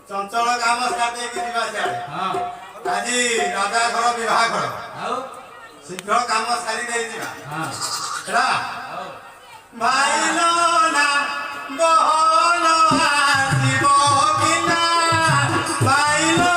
चंचल काम साथी दिवा आज राजा घर विवाह शीघ्र काम सारी दे भाईलो ना बहन आसिब किना भाईलो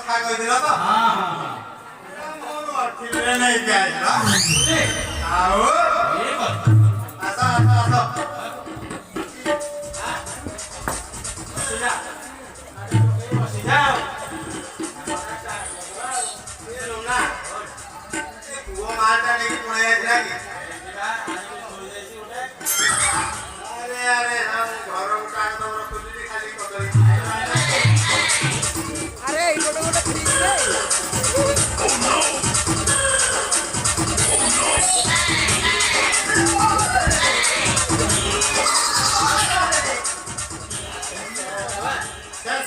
କଥା କହିଥିଲ ତ ମୋର ଅଠିରେ ନେଇ ଦିଆଯିଲା ଆଉ ଆସ ଆସ ଆସ ପୁଅ ମାଟା ନେଇକି ପଳେଇ ଆସିଲା କି ଆରେ ଆରେ ଘର କାଠ ତମର ଖୋଲିଲି ଖାଲି କଦଳୀ अरे गोटे गोटे फ्रिज रे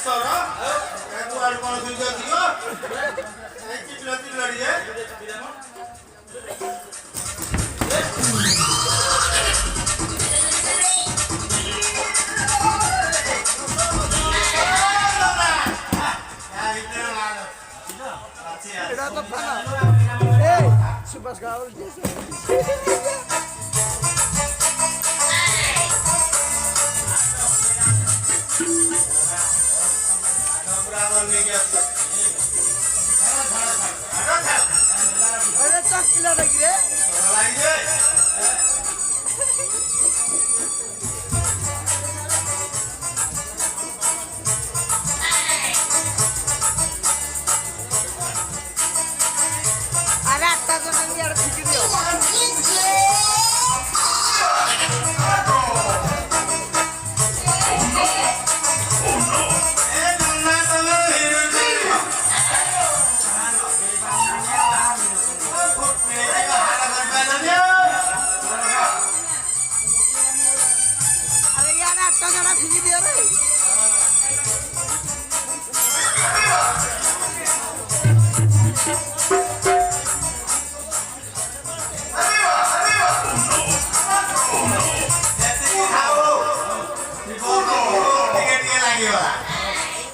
सर तू आड़ कोन सुन दियो ए चिपला चिपलाड़ी है एड़ा तो खाना ए सुबह का और जैसे अरे तक किला लगी रे अरे आता तो नहीं यार फिक्र दियो अरे यार आता जरा फिक्र दियो रे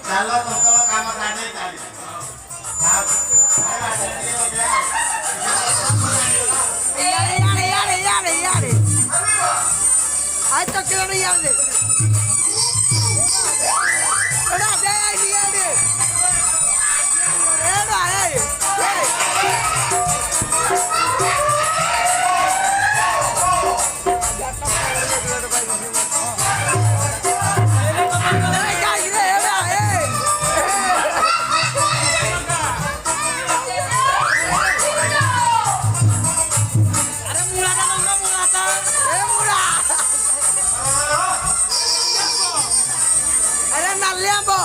चलो तुमको काम करने चाहिए यार आज तक क्यों नहीं याद है अरे दे यार अरे नलियाबो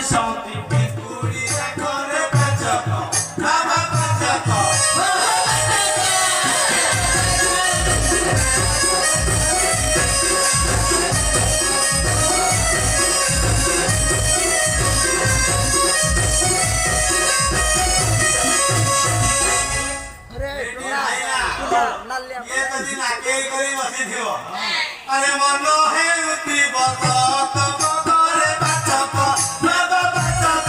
शांति बिकुड़ी करे बचक बाबा बचक अरे नलिया ये तो दिन आके करी बसी थियो अरे मन है उठी बसत करे बचक बाबा बचक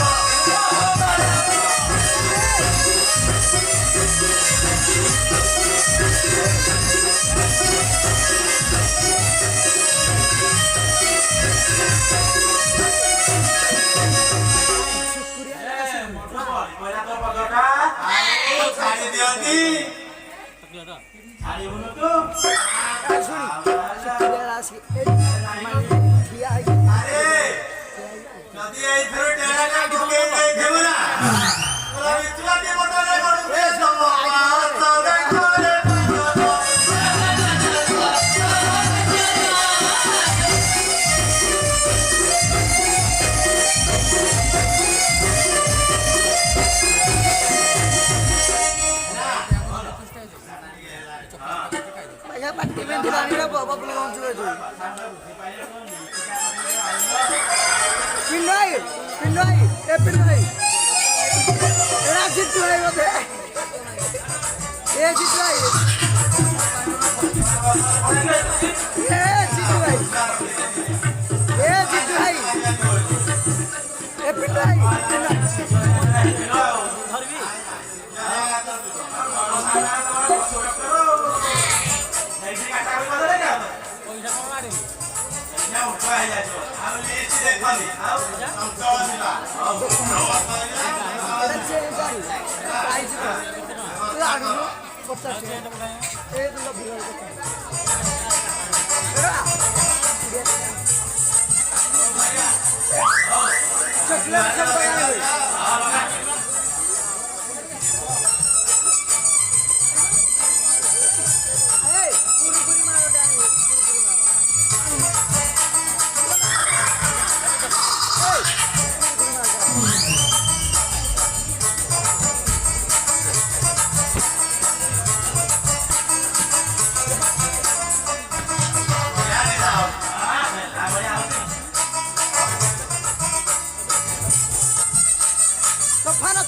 छाड़ी दियंती छाड़ी बोलो तो अरे नदी आई फिर टेढ़ा का डुके गए थे बोला बोला इतना भी बता रहे करूं के सब सारे करे जुए जुए पिन्नाई पिन्नाई ए पिन्नाई एरा जितु है बोले ए जितु है ए जितु है ए जितु है ए पिन्नाई पिन्नाई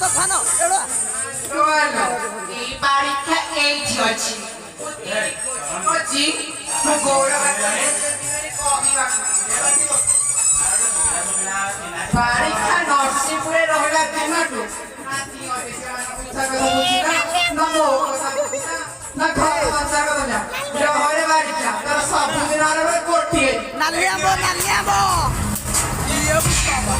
Tofano, ewa. Bueno, y pareja ejochi. Oji, mugora pareja norsi pure rohla dinatu. Na ghar sansa ka dona. Rohre pareja, tar sabu dinare ber kothi. Naliamo. Iya baba.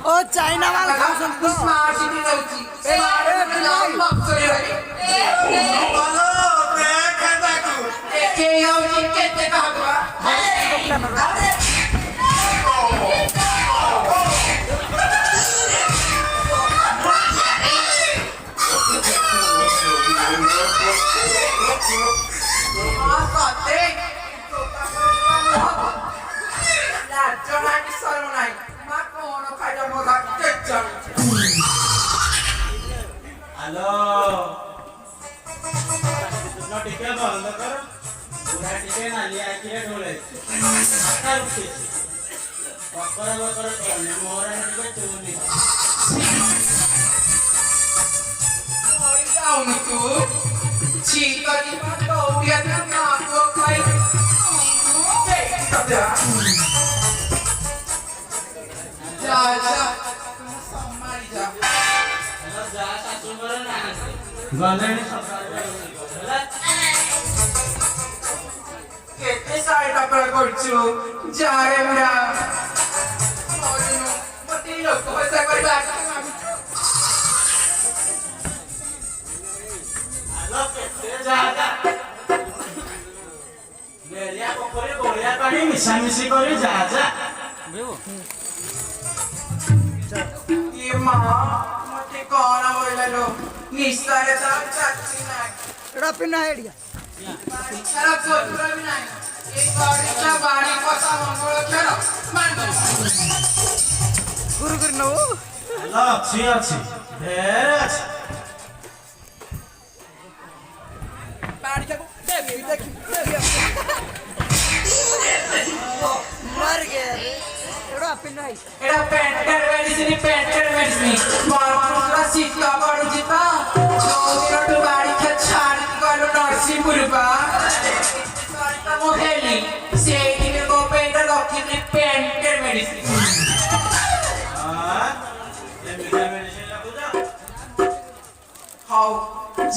ओ चाइना वाला खाउसन तो स्मार्ट सिटी जाउची smart luxury रही के आउची केते कहबा आते लाजनाटी सरमनाई मा कोन खाजा मोगा केचन हेलो तुमने टिके बंद कर पूरा टिके ना लिया कि ढोले आता रुके बकरा बकरा करने मोरा टिके चुनी मोरी जाऊन तू चीता की बात तो उड़िया ना को खाई जा सम्मारी जा हेलो जा सासू मरे ना गलेनी केते साइड पर करछु जा रे मेरा मोरिनो मती लोक पैसा करी बात हेलो केते जा मेरिया पोखरी बोरिया पानी मिशामिशी करी जा ये मां मते कोन बोललो निस्तारे ता चाची ना एड़ा पिन्ना एडिया सारा जोधपुर भी नहीं एक बाड़ी कोसा मंगल खेलो मान गुरु नो हेलो अच्छी ढेर अच्छी बाड़ी का देखी मर गया रे एड़ा पिन्ना एड़ा पेंटर मेडिसिन मारपुरा सीता बड़ जिता जोधपुर तो बाड़ी के छाड़ गलो नरसिंहपुर बा सारिता मोहेली सेठी में को पेंटर लॉकी ने पेंटर मेडिसिन हां ये मेडिसिन लागू जा हाउ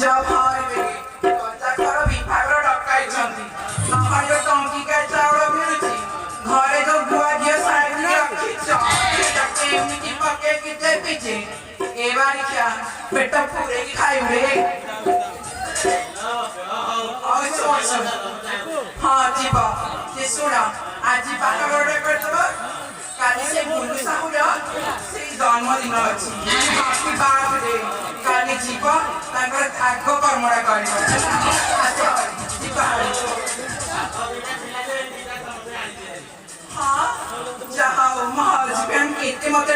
जब हाय में कच्चा करो विभागर डकाई छंती नहर जो टंकी का चावल मिलुची घरे जो गुआ दिया साइड में रखी चक्के एमनी पके की ते पीछे ए बारी क्या पेट पूरे की खाई रे और सोच ହଁ ଯିବ ସେ ଶୁଣ ଆଜି ବାହାଘରଟା କରିଦେବ କାଲି ସେ ବୁଲୁ ସାହୁର ସେଇ ଜନ୍ମଦିନ ଅଛି ହାପି ବାର୍ଥଡେ କାଲି ଯିବ ତାଙ୍କର ଆଗ କର୍ମଟା କରିବ ଯିବା ହଁ ଯାହା ହଉ ମୋ ହଜବେଣ୍ଡ କେତେ ମତେ